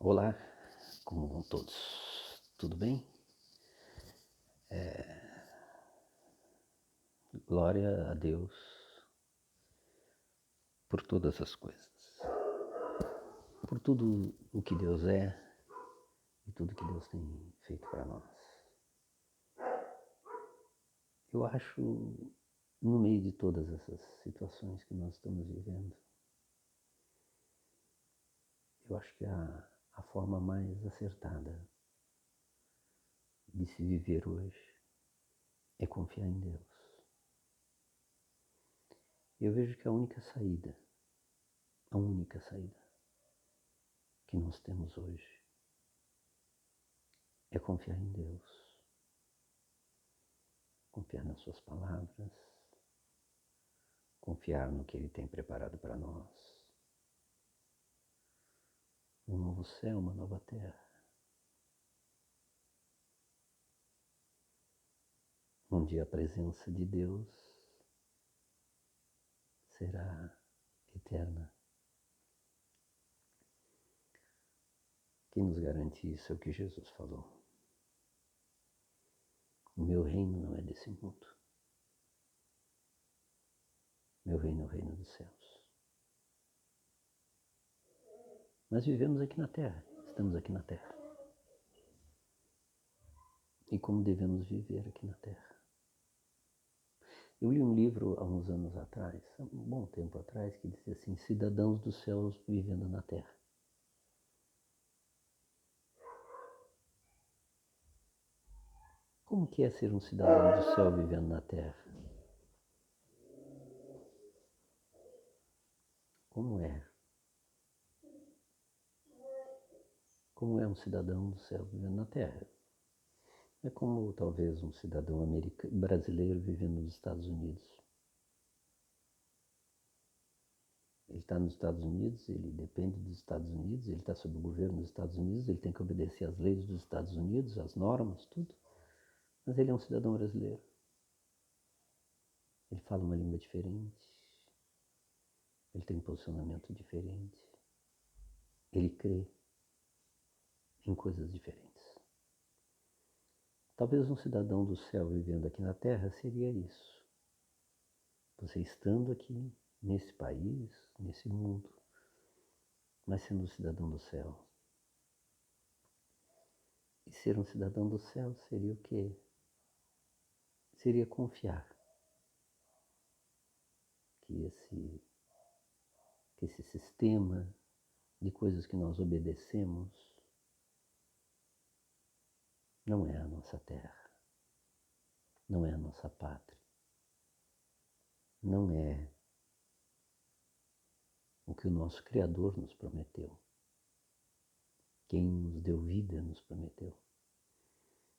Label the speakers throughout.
Speaker 1: Olá, como vão todos? Tudo bem? Glória a Deus por todas as coisas, por tudo o que Deus é e tudo que Deus tem feito para nós. Eu acho, no meio de todas essas situações que nós estamos vivendo, eu acho que a forma mais acertada de se viver hoje é confiar em Deus. Eu vejo que a única saída que nós temos hoje é confiar em Deus, confiar nas suas palavras, confiar no que Ele tem preparado para nós. Um novo céu, uma nova terra. Onde a presença de Deus será eterna. Quem nos garante isso é o que Jesus falou. O meu reino não é desse mundo. Meu reino é o reino dos céus. Nós vivemos aqui na terra, estamos aqui na terra. E como devemos viver aqui na terra? Eu li um livro há uns anos atrás, há um bom tempo atrás, que dizia assim, cidadãos dos céus vivendo na terra. Como que é ser um cidadão do céu vivendo na terra? Como é? Como é um cidadão do céu vivendo na terra? É como talvez um cidadão brasileiro vivendo nos Estados Unidos. Ele está nos Estados Unidos, ele depende dos Estados Unidos, ele está sob o governo dos Estados Unidos, ele tem que obedecer às leis dos Estados Unidos, às normas, tudo. Mas ele é um cidadão brasileiro. Ele fala uma língua diferente, ele tem um posicionamento diferente, ele crê em coisas diferentes. Talvez um cidadão do céu vivendo aqui na terra seria isso. Você estando aqui, nesse país, nesse mundo, mas sendo um cidadão do céu. E ser um cidadão do céu seria o quê? Seria confiar que esse sistema de coisas que nós obedecemos não é a nossa terra, não é a nossa pátria, não é o que o nosso Criador nos prometeu, quem nos deu vida nos prometeu.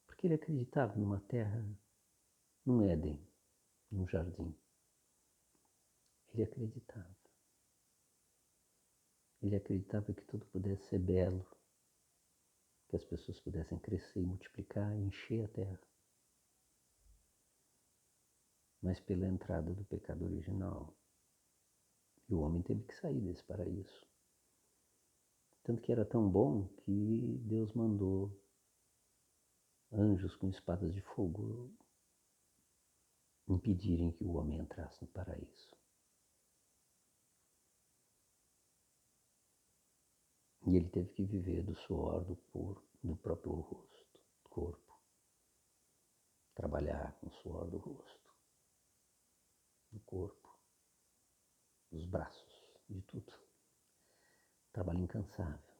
Speaker 1: Porque ele acreditava numa terra, num Éden, num jardim. Ele acreditava. Ele acreditava que tudo pudesse ser belo, que as pessoas pudessem crescer e multiplicar e encher a terra. Mas pela entrada do pecado original, e o homem teve que sair desse paraíso. Tanto que era tão bom que Deus mandou anjos com espadas de fogo impedirem que o homem entrasse no paraíso. E ele teve que viver do suor do próprio corpo. Trabalhar com o suor do rosto, do corpo, dos braços, de tudo. Trabalho incansável.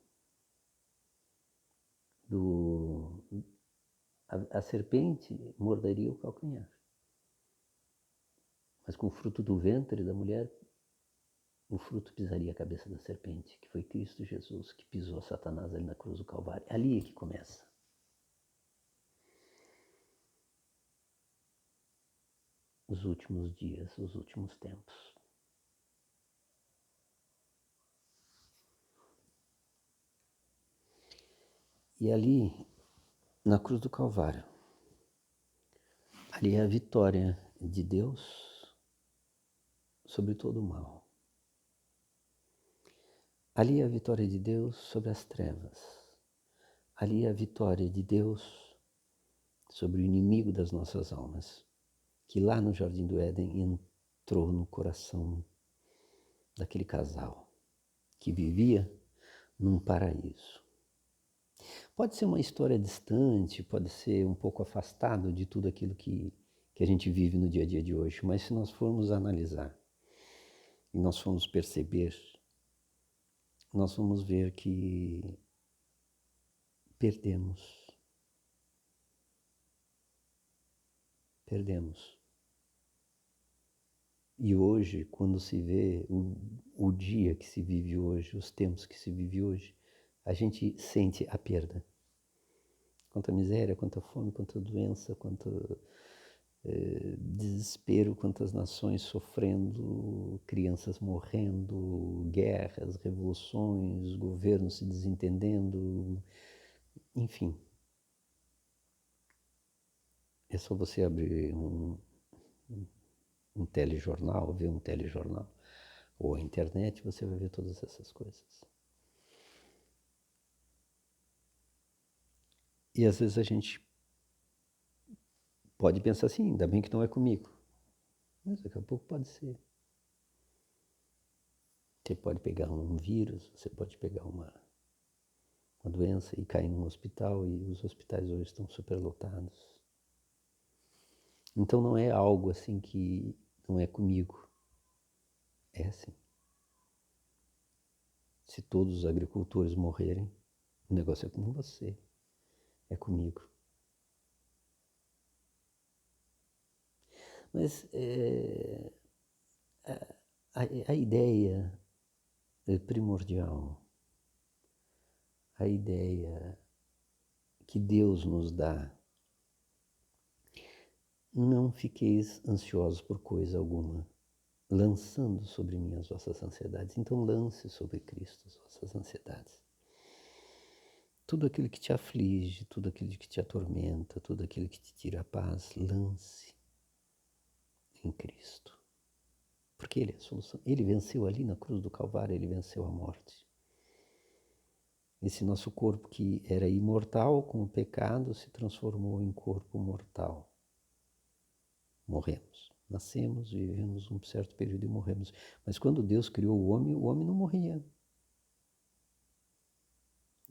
Speaker 1: A serpente morderia o calcanhar. Mas com o fruto do ventre da mulher, o fruto pisaria a cabeça da serpente, que foi Cristo Jesus, que pisou Satanás ali na cruz do Calvário. Ali é que começa. Os últimos dias, os últimos tempos. E ali, na cruz do Calvário, ali é a vitória de Deus sobre todo o mal. Ali é a vitória de Deus sobre as trevas. Ali é a vitória de Deus sobre o inimigo das nossas almas, que lá no Jardim do Éden entrou no coração daquele casal que vivia num paraíso. Pode ser uma história distante, pode ser um pouco afastado de tudo aquilo que a gente vive no dia a dia de hoje, mas se nós formos analisar e nós formos perceber, nós vamos ver que perdemos. E hoje, quando se vê o dia que se vive hoje, os tempos que se vive hoje, a gente sente a perda. Quanta miséria, quanta fome, quanta doença, quanto desespero, quantas nações sofrendo, crianças morrendo, guerras, revoluções, governos se desentendendo, enfim. É só você abrir um telejornal, ver um telejornal, ou a internet, você vai ver todas essas coisas. E às vezes a gente pode pensar assim, ainda bem que não é comigo. Mas daqui a pouco pode ser. Você pode pegar um vírus, você pode pegar uma doença e cair num hospital, e os hospitais hoje estão superlotados. Então não é algo assim que não é comigo. É assim. Se todos os agricultores morrerem, o negócio é com você, é comigo. Mas a ideia primordial, a ideia que Deus nos dá, não fiqueis ansiosos por coisa alguma, lançando sobre mim as vossas ansiedades. Então lance sobre Cristo as vossas ansiedades. Tudo aquilo que te aflige, tudo aquilo que te atormenta, tudo aquilo que te tira a paz, lance em Cristo. Porque Ele é a solução. Ele venceu ali na cruz do Calvário, Ele venceu a morte. Esse nosso corpo que era imortal com o pecado se transformou em corpo mortal. Morremos. Nascemos, vivemos um certo período e morremos. Mas quando Deus criou o homem não morria.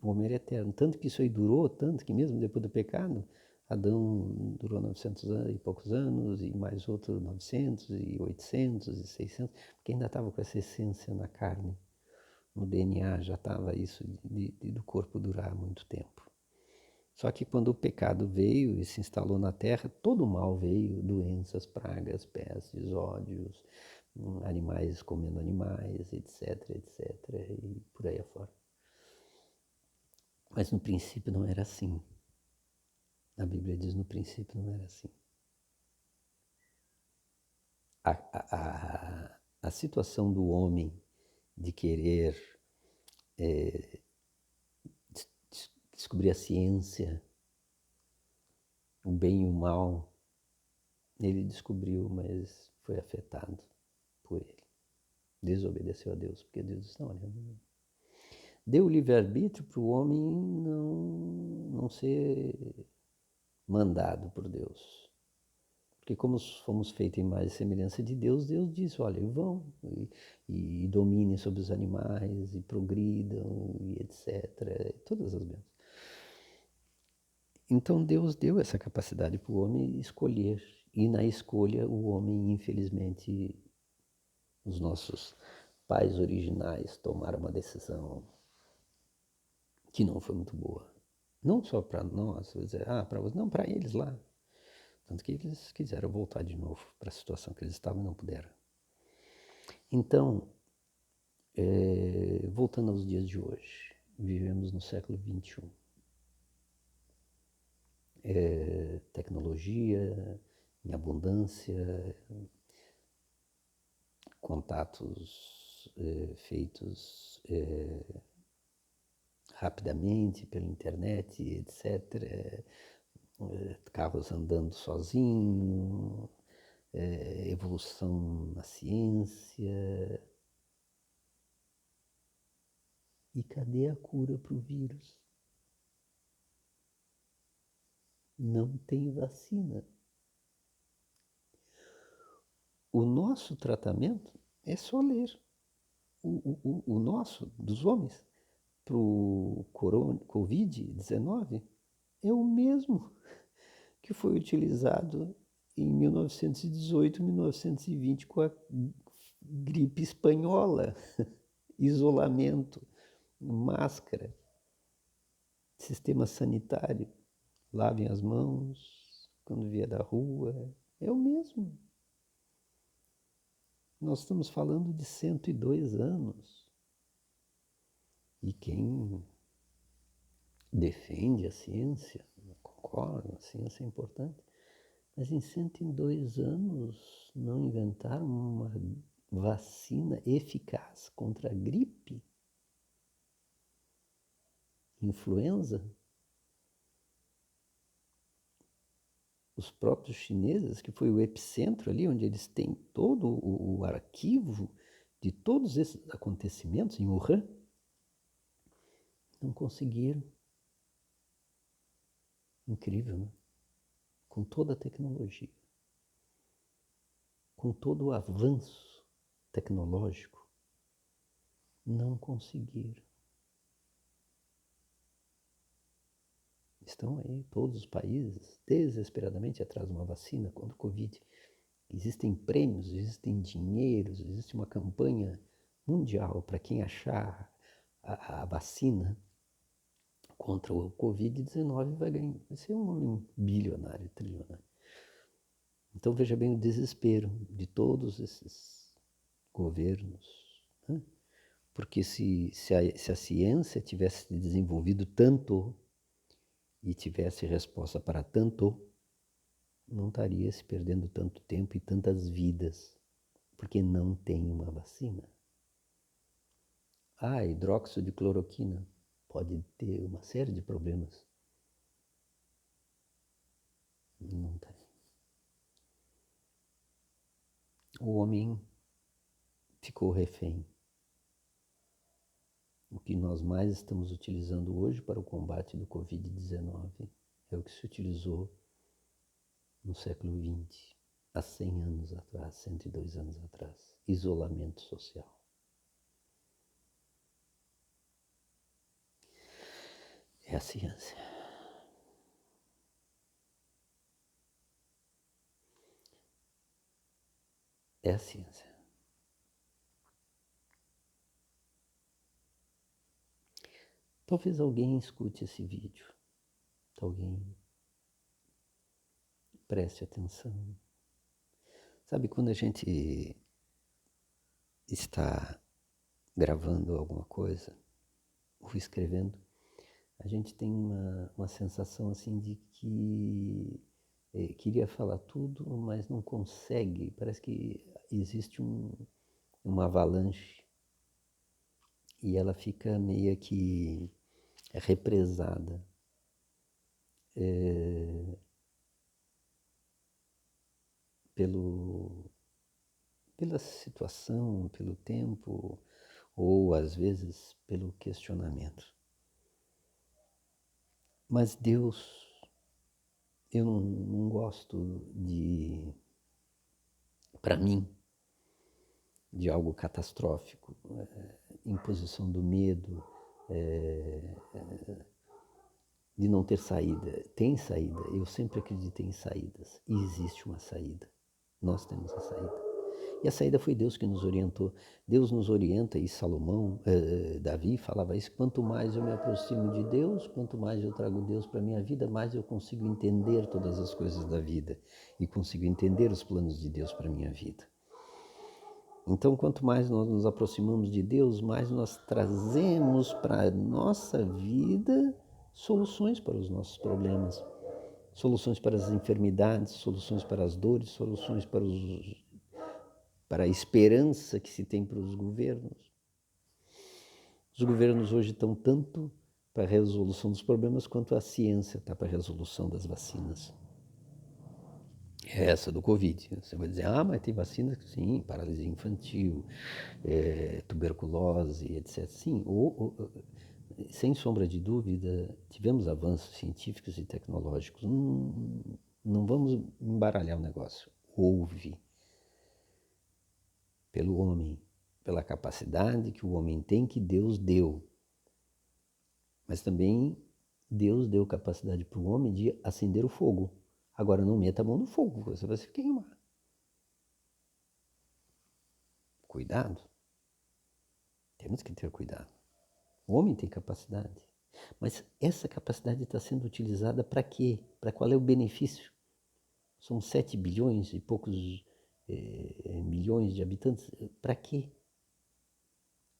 Speaker 1: O homem era eterno. Tanto que isso aí durou, tanto que mesmo depois do pecado, Adão durou 900 e poucos anos, e mais outro 900, e 800, e 600, porque ainda estava com essa essência na carne. No DNA já estava isso do corpo durar muito tempo. Só que quando o pecado veio e se instalou na terra, todo o mal veio, doenças, pragas, pestes, ódios, animais comendo animais, etc, etc, e por aí afora. Mas no princípio não era assim. A Bíblia diz no princípio não era assim. A situação do homem de querer descobrir a ciência, o bem e o mal, ele descobriu, mas foi afetado por ele. Desobedeceu a Deus, porque Deus disse, não, olha, deu livre-arbítrio para o homem não ser mandado por Deus. Porque como fomos feitos em imagem e semelhança de Deus, Deus disse, olha, vão e dominem sobre os animais, e progridam, e etc. Todas as bênçãos. Então Deus deu essa capacidade para o homem escolher. E na escolha o homem, infelizmente, os nossos pais originais tomaram uma decisão que não foi muito boa. Não só para nós, para você, não, para eles lá. Tanto que eles quiseram voltar de novo para a situação que eles estavam e não puderam. Então, voltando aos dias de hoje, vivemos no século XXI. Tecnologia em abundância, contatos feitos rapidamente pela internet, etc. Carros andando sozinhos, evolução na ciência. E cadê a cura para o vírus? Não tem vacina. O nosso tratamento é só ler. O nosso, dos homens, para o Covid-19, é o mesmo que foi utilizado em 1918, 1920, com a gripe espanhola. Isolamento, máscara, sistema sanitário, lavem as mãos quando vier da rua, é o mesmo. Nós estamos falando de 102 anos. E quem defende a ciência, concorda, a ciência é importante, mas em 102 anos não inventaram uma vacina eficaz contra a gripe, influenza. Os próprios chineses, que foi o epicentro ali, onde eles têm todo o arquivo de todos esses acontecimentos em Wuhan, não conseguiram. Incrível, né? Com toda a tecnologia, com todo o avanço tecnológico, não conseguiram. Estão aí todos os países desesperadamente atrás de uma vacina contra o Covid. Existem prêmios, existem dinheiros, existe uma campanha mundial para quem achar a vacina contra o Covid-19 vai ser um homem bilionário, trilionário. Então veja bem o desespero de todos esses governos, né? Porque se a ciência tivesse se desenvolvido tanto e tivesse resposta para tanto, não estaria se perdendo tanto tempo e tantas vidas, porque não tem uma vacina. Hidróxido de cloroquina pode ter uma série de problemas. Não tem. O homem ficou refém. O que nós mais estamos utilizando hoje para o combate do Covid-19 é o que se utilizou no século XX, há 100 anos atrás, 102 anos atrás. Isolamento social. É a ciência. É a ciência. Talvez alguém escute esse vídeo. Alguém preste atenção. Sabe, quando a gente está gravando alguma coisa ou escrevendo, a gente tem uma sensação assim de que queria falar tudo, mas não consegue. Parece que existe uma avalanche e ela fica meio que represada. Pela situação, pelo tempo, ou às vezes pelo questionamento. Mas Deus, eu não gosto de, para mim, de algo catastrófico, imposição do medo, de não ter saída. Tem saída, eu sempre acreditei em saídas, e existe uma saída, nós temos a saída. E a saída foi Deus que nos orientou. Deus nos orienta, e Salomão, Davi falava isso, quanto mais eu me aproximo de Deus, quanto mais eu trago Deus para a minha vida, mais eu consigo entender todas as coisas da vida e consigo entender os planos de Deus para a minha vida. Então, quanto mais nós nos aproximamos de Deus, mais nós trazemos para a nossa vida soluções para os nossos problemas, soluções para as enfermidades, soluções para as dores, soluções para a esperança que se tem para os governos. Os governos hoje estão tanto para a resolução dos problemas quanto a ciência está para a resolução das vacinas. É essa do Covid. Você vai dizer, mas tem vacina? Sim, paralisia infantil, tuberculose, etc. Sim, sem sombra de dúvida, tivemos avanços científicos e tecnológicos. Não vamos embaralhar o negócio. Houve, pelo homem, pela capacidade que o homem tem, que Deus deu. Mas também Deus deu capacidade para o homem de acender o fogo. Agora não meta a mão no fogo, você vai se queimar. Cuidado. Temos que ter cuidado. O homem tem capacidade. Mas essa capacidade está sendo utilizada para quê? Para qual é o benefício? São 7 bilhões e poucos milhões de habitantes. Para quê?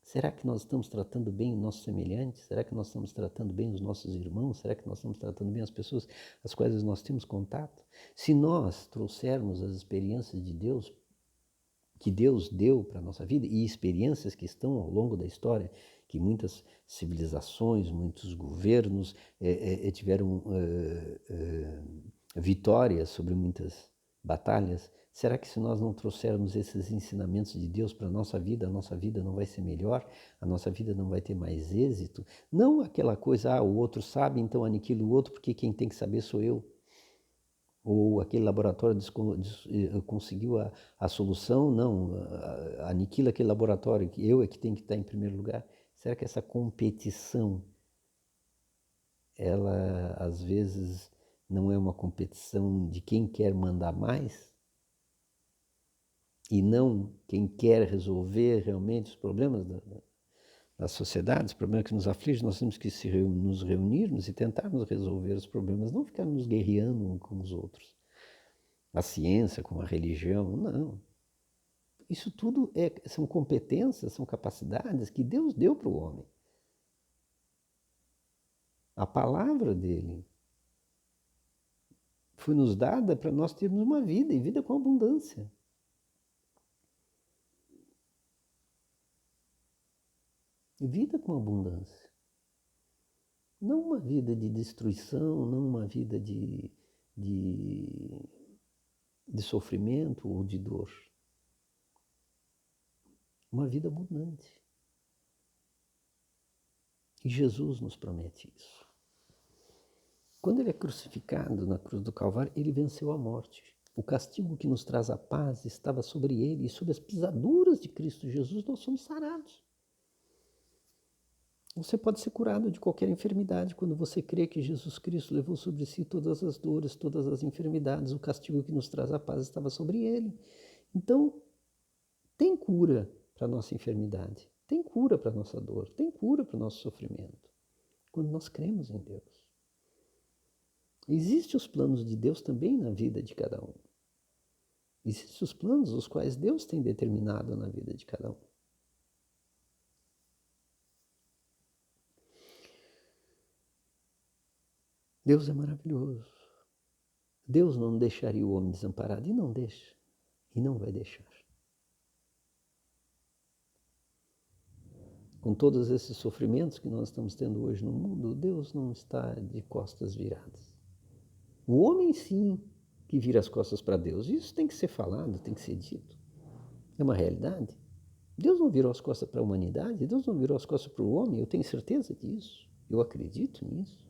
Speaker 1: Será que nós estamos tratando bem os nossos semelhantes? Será que nós estamos tratando bem os nossos irmãos? Será que nós estamos tratando bem as pessoas às quais nós temos contato? Se nós trouxermos as experiências de Deus, que Deus deu para a nossa vida, e experiências que estão ao longo da história, que muitas civilizações, muitos governos tiveram vitórias sobre muitas batalhas, será que se nós não trouxermos esses ensinamentos de Deus para a nossa vida não vai ser melhor, a nossa vida não vai ter mais êxito? Não aquela coisa, o outro sabe, então aniquila o outro, porque quem tem que saber sou eu. Ou aquele laboratório conseguiu a solução, não, aniquila aquele laboratório, que eu é que tenho que estar em primeiro lugar. Será que essa competição, ela às vezes não é uma competição de quem quer mandar mais? E não quem quer resolver realmente os problemas da sociedade, os problemas que nos afligem? Nós temos que nos reunirmos e tentarmos resolver os problemas, não ficar nos guerreando uns com os outros. A ciência, com a religião, não. Isso tudo são competências, são capacidades que Deus deu para o homem. A palavra dele foi nos dada para nós termos uma vida, e vida com abundância. Vida com abundância. Não uma vida de destruição, não uma vida de sofrimento ou de dor. Uma vida abundante. E Jesus nos promete isso. Quando ele é crucificado na cruz do Calvário, ele venceu a morte. O castigo que nos traz a paz estava sobre ele, e sobre as pisaduras de Cristo Jesus nós somos sarados. Você pode ser curado de qualquer enfermidade quando você crê que Jesus Cristo levou sobre si todas as dores, todas as enfermidades. O castigo que nos traz a paz estava sobre ele. Então, tem cura para a nossa enfermidade, tem cura para a nossa dor, tem cura para o nosso sofrimento, quando nós cremos em Deus. Existem os planos de Deus também na vida de cada um. Existem os planos os quais Deus tem determinado na vida de cada um. Deus é maravilhoso. Deus não deixaria o homem desamparado, e não deixa, e não vai deixar. Com todos esses sofrimentos que nós estamos tendo hoje no mundo, Deus não está de costas viradas. O homem sim que vira as costas para Deus. Isso tem que ser falado, tem que ser dito. É uma realidade. Deus não virou as costas para a humanidade, Deus não virou as costas para o homem, eu tenho certeza disso, eu acredito nisso.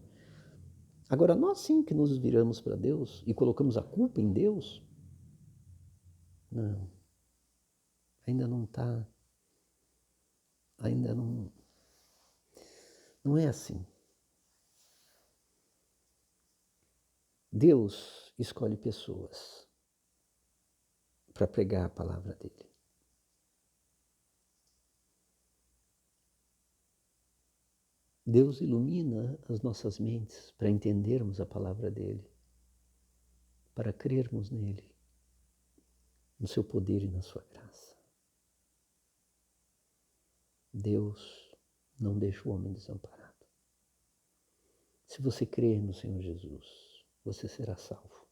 Speaker 1: Agora, nós sim que nos viramos para Deus e colocamos a culpa em Deus, não, ainda não está, ainda não é assim. Deus escolhe pessoas para pregar a palavra dele. Deus ilumina as nossas mentes para entendermos a palavra dele, para crermos nele, no seu poder e na sua graça. Deus não deixa o homem desamparado. Se você crer no Senhor Jesus, você será salvo.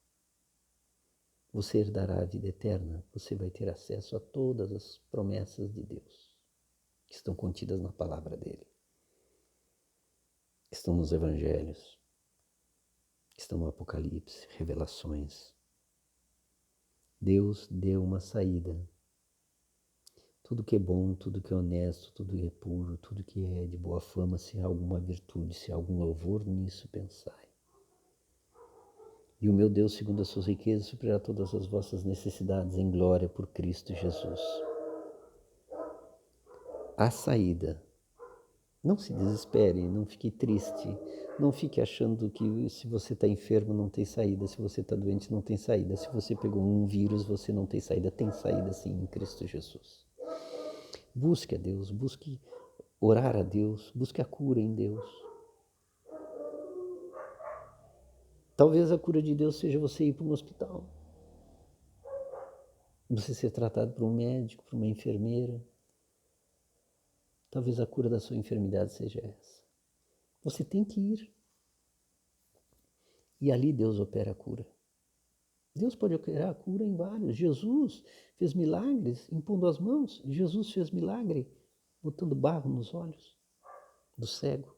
Speaker 1: Você herdará a vida eterna, você vai ter acesso a todas as promessas de Deus que estão contidas na palavra dele. Estão nos evangelhos, estão no Apocalipse, revelações. Deus deu uma saída. Tudo que é bom, tudo que é honesto, tudo que é puro, tudo que é de boa fama, se há alguma virtude, se há algum louvor, nisso pensai. E o meu Deus, segundo as suas riquezas, suprirá todas as vossas necessidades em glória por Cristo Jesus. A saída. Não se desespere, não fique triste, não fique achando que se você está enfermo não tem saída, se você está doente não tem saída, se você pegou um vírus você não tem saída sim em Cristo Jesus. Busque a Deus, busque orar a Deus, busque a cura em Deus. Talvez a cura de Deus seja você ir para um hospital, você ser tratado por um médico, por uma enfermeira. Talvez a cura da sua enfermidade seja essa. Você tem que ir. E ali Deus opera a cura. Deus pode operar a cura em vários. Jesus fez milagres impondo as mãos. Jesus fez milagre botando barro nos olhos do cego.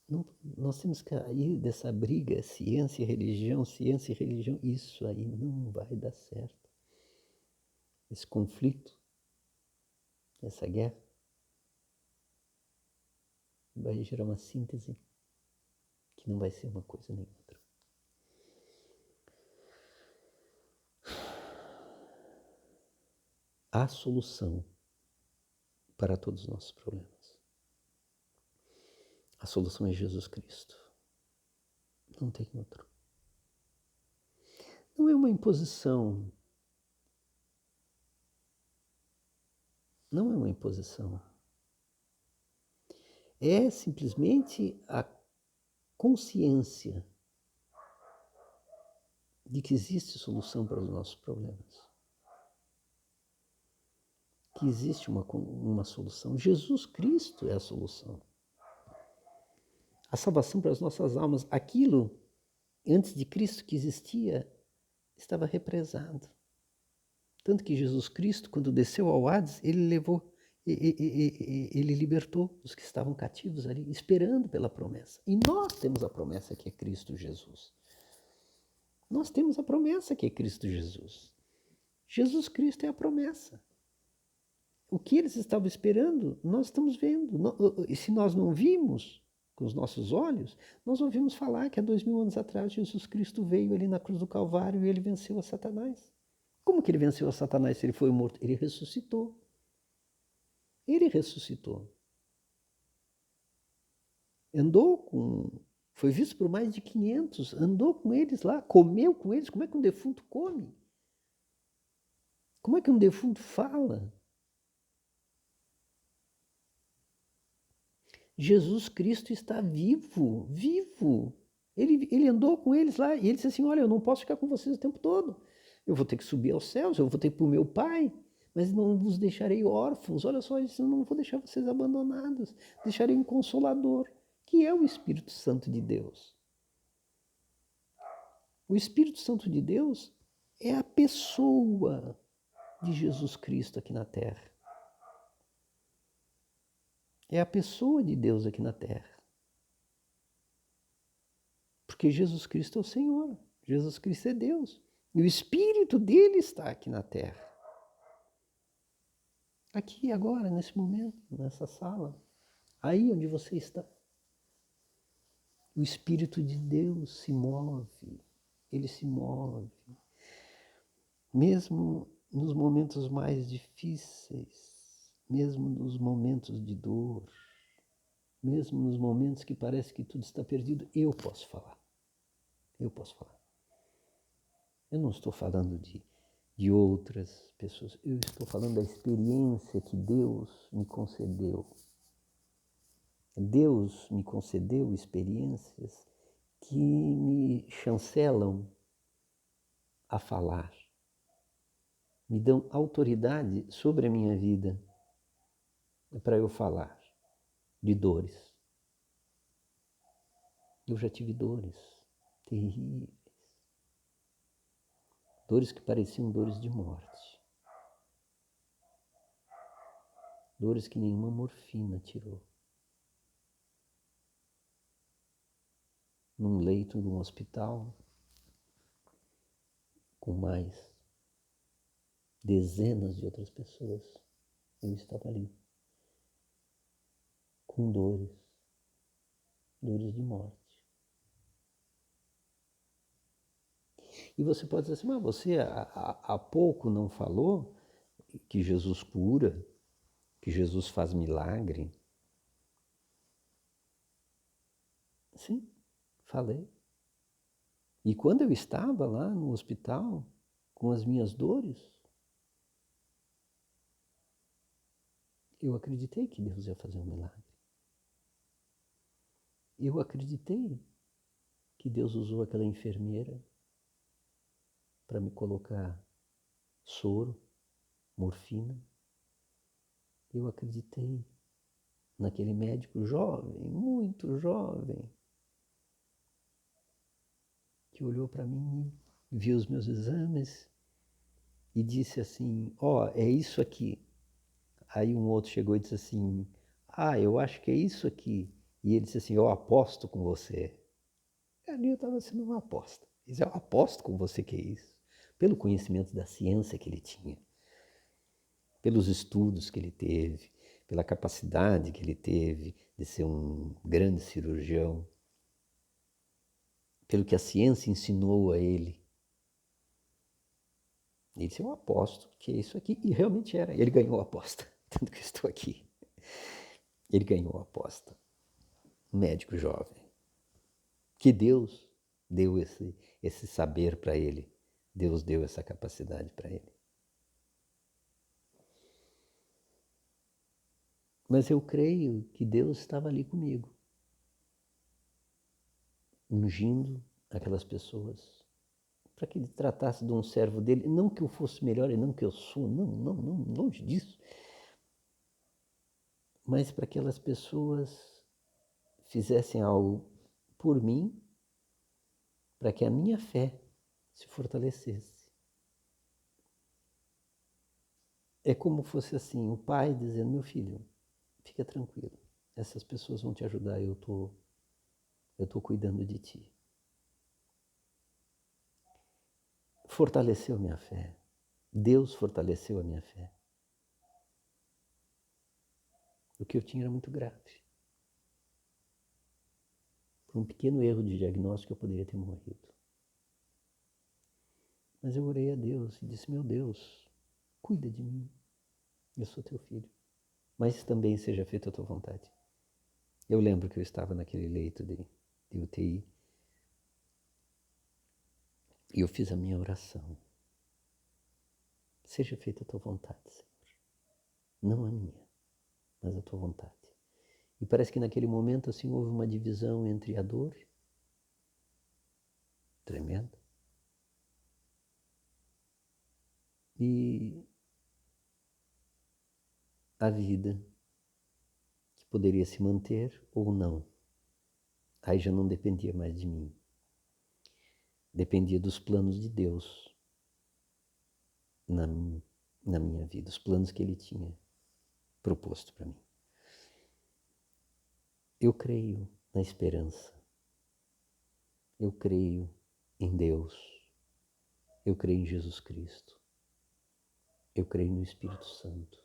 Speaker 1: Não, nós temos que sair dessa briga, ciência e religião, isso aí não vai dar certo. Esse conflito, essa guerra, vai gerar uma síntese que não vai ser uma coisa nem outra. Há solução para todos os nossos problemas. A solução é Jesus Cristo. Não tem outro. Não é uma imposição. Não é uma imposição. É simplesmente a consciência de que existe solução para os nossos problemas. Que existe uma solução. Jesus Cristo é a solução. A salvação para as nossas almas. Aquilo, antes de Cristo que existia, estava represado. Tanto que Jesus Cristo, quando desceu ao Hades, ele libertou os que estavam cativos ali, esperando pela promessa. E nós temos a promessa que é Cristo Jesus. Nós temos a promessa que é Cristo Jesus. Jesus Cristo é a promessa. O que eles estavam esperando, nós estamos vendo. E se nós não vimos com os nossos olhos, nós ouvimos falar que há 2000 anos atrás Jesus Cristo veio ali na cruz do Calvário e ele venceu a Satanás. Como que ele venceu a Satanás se ele foi morto? Ele ressuscitou. Ele ressuscitou. Foi visto por mais de 500, andou com eles lá, comeu com eles. Como é que um defunto come? Como é que um defunto fala? Jesus Cristo está vivo, vivo. Ele andou com eles lá e ele disse assim, olha, eu não posso ficar com vocês o tempo todo. Eu vou ter que subir aos céus, eu vou ter que ir para o meu Pai, mas não vos deixarei órfãos. Olha só, ele disse, eu não vou deixar vocês abandonados. Deixarei um Consolador, que é o Espírito Santo de Deus. O Espírito Santo de Deus é a pessoa de Jesus Cristo aqui na Terra. É a pessoa de Deus aqui na Terra. Porque Jesus Cristo é o Senhor, Jesus Cristo é Deus. E o Espírito dele está aqui na Terra. Aqui, agora, nesse momento, nessa sala. Aí onde você está. O Espírito de Deus se move. Ele se move. Mesmo nos momentos mais difíceis, mesmo nos momentos de dor, mesmo nos momentos que parece que tudo está perdido, eu posso falar. Eu posso falar. Eu não estou falando de outras pessoas, eu estou falando da experiência que Deus me concedeu. Deus me concedeu experiências que me chancelam a falar, me dão autoridade sobre a minha vida para eu falar de dores. Eu já tive dores terríveis, dores que pareciam dores de morte, dores que nenhuma morfina tirou. num leito de um hospital, com mais dezenas de outras pessoas. Eu estava ali, com dores de morte. E você pode dizer assim, mas você há pouco não falou que Jesus cura, que Jesus faz milagre? Sim, falei. E quando eu estava lá no hospital, com as minhas dores, eu acreditei que Deus ia fazer um milagre. Eu acreditei que Deus usou aquela enfermeira para me colocar soro, morfina. Eu acreditei naquele médico jovem, muito jovem, que olhou para mim, viu os meus exames e disse assim, ó, é isso aqui. Aí um outro chegou e disse assim, eu acho que é isso aqui. E ele disse assim, eu aposto com você. E ali eu estava sendo uma aposta. Ele disse, eu aposto com você que é isso. Pelo conhecimento da ciência que ele tinha, pelos estudos que ele teve, pela capacidade que ele teve de ser um grande cirurgião, pelo que a ciência ensinou a ele. Ele disse, eu aposto que é isso aqui. E realmente era. Ele ganhou a aposta, tanto que eu estou aqui. Ele ganhou a aposta. Um médico jovem. Que Deus deu esse saber para ele. Deus deu essa capacidade para ele. Mas eu creio que Deus estava ali comigo, ungindo aquelas pessoas, para que ele tratasse de um servo dele, não que eu fosse melhor e não que eu sou, não, longe disso, mas para que aquelas pessoas fizessem algo por mim, para que a minha fé se fortalecesse. É como fosse assim, o pai dizendo, meu filho, fica tranquilo, essas pessoas vão te ajudar, eu tô cuidando de ti. Fortaleceu minha fé. Deus fortaleceu a minha fé. O que eu tinha era muito grave. Por um pequeno erro de diagnóstico eu poderia ter morrido. Mas eu orei a Deus e disse, meu Deus, cuida de mim, eu sou teu filho. Mas também seja feita a tua vontade. Eu lembro que eu estava naquele leito de UTI e eu fiz a minha oração. Seja feita a tua vontade, Senhor. Não a minha, mas a tua vontade. E parece que naquele momento assim houve uma divisão entre a dor, tremenda, e a vida, que poderia se manter ou não. Aí já não dependia mais de mim. Dependia dos planos de Deus na minha vida, os planos que Ele tinha proposto para mim. Eu creio na esperança. Eu creio em Deus. Eu creio em Jesus Cristo. Eu creio no Espírito Santo.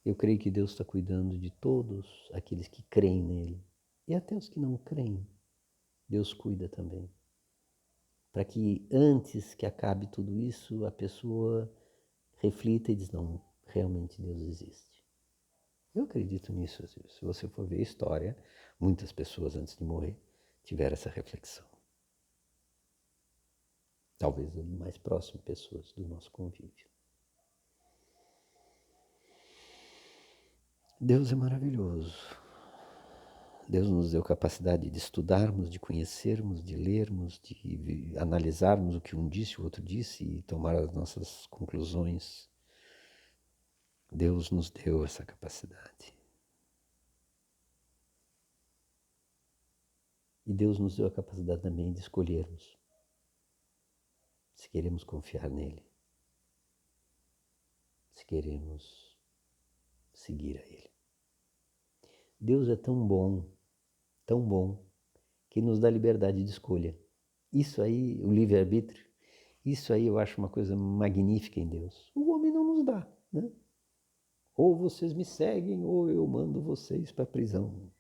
Speaker 1: Eu creio que Deus está cuidando de todos aqueles que creem nele. E até os que não creem, Deus cuida também. Para que antes que acabe tudo isso, a pessoa reflita e diz, não, realmente Deus existe. Eu acredito nisso. Se você for ver a história, muitas pessoas antes de morrer tiveram essa reflexão. Talvez as mais próximas pessoas do nosso convívio. Deus é maravilhoso. Deus nos deu capacidade de estudarmos, de conhecermos, de lermos, de analisarmos o que um disse, o outro disse e tomar as nossas conclusões. Deus nos deu essa capacidade. E Deus nos deu a capacidade também de escolhermos se queremos confiar nele, se queremos seguir a ele. Deus é tão bom tão bom, que nos dá liberdade de escolha. Isso aí, o livre-arbítrio, isso aí eu acho uma coisa magnífica em Deus. O homem não nos dá, né? Ou vocês me seguem, ou eu mando vocês para a prisão,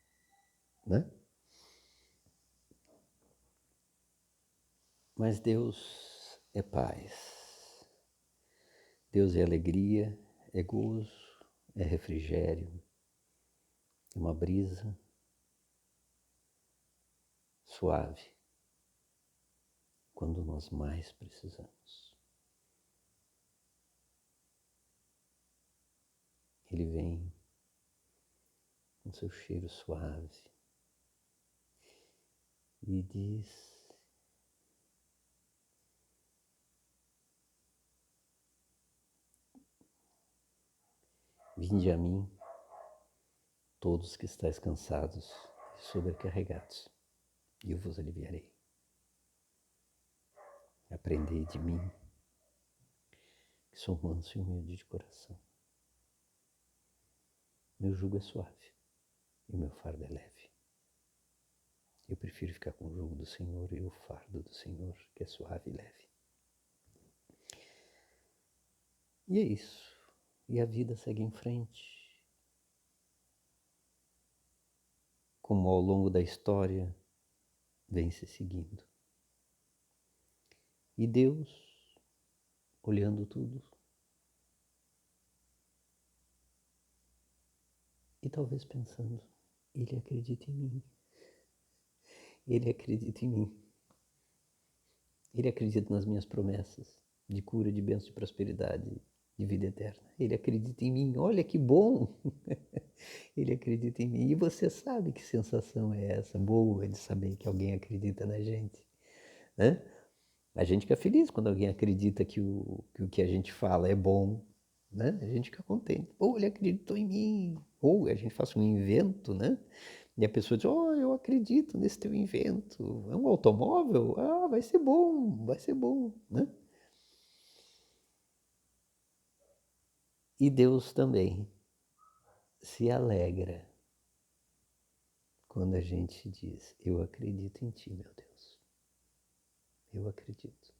Speaker 1: né? Mas Deus é paz. Deus é alegria, é gozo, é refrigério, é uma brisa suave quando nós mais precisamos. Ele vem com seu cheiro suave e diz: vinde a mim, todos que estáis cansados e sobrecarregados, e eu vos aliviarei. Aprendei de mim, que sou manso e humilde de coração. Meu jugo é suave e o meu fardo é leve. Eu prefiro ficar com o jugo do Senhor e o fardo do Senhor, que é suave e leve. E é isso. E a vida segue em frente. Como ao longo da história vem se seguindo. E Deus, olhando tudo, e talvez pensando, Ele acredita em mim. Ele acredita em mim. Ele acredita nas minhas promessas de cura, de bênção, de prosperidade, de vida eterna. Ele acredita em mim. Olha que bom! Ele acredita em mim. E você sabe que sensação é essa boa de saber que alguém acredita na gente, né? A gente fica feliz quando alguém acredita que o que a gente fala é bom, né? A gente fica contente. Ou ele acreditou em mim. Ou a gente faz um invento, né? E a pessoa diz, oh, eu acredito nesse teu invento. É um automóvel? Ah, vai ser bom, né? E Deus também se alegra quando a gente diz, eu acredito em ti, meu Deus. Eu acredito.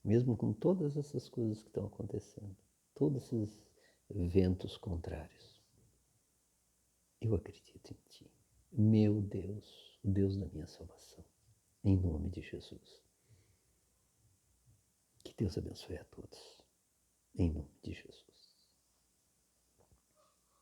Speaker 1: Mesmo com todas essas coisas que estão acontecendo, todos esses ventos contrários, eu acredito em ti. Meu Deus, o Deus da minha salvação. Em nome de Jesus. Que Deus abençoe a todos. Em nome de Jesus.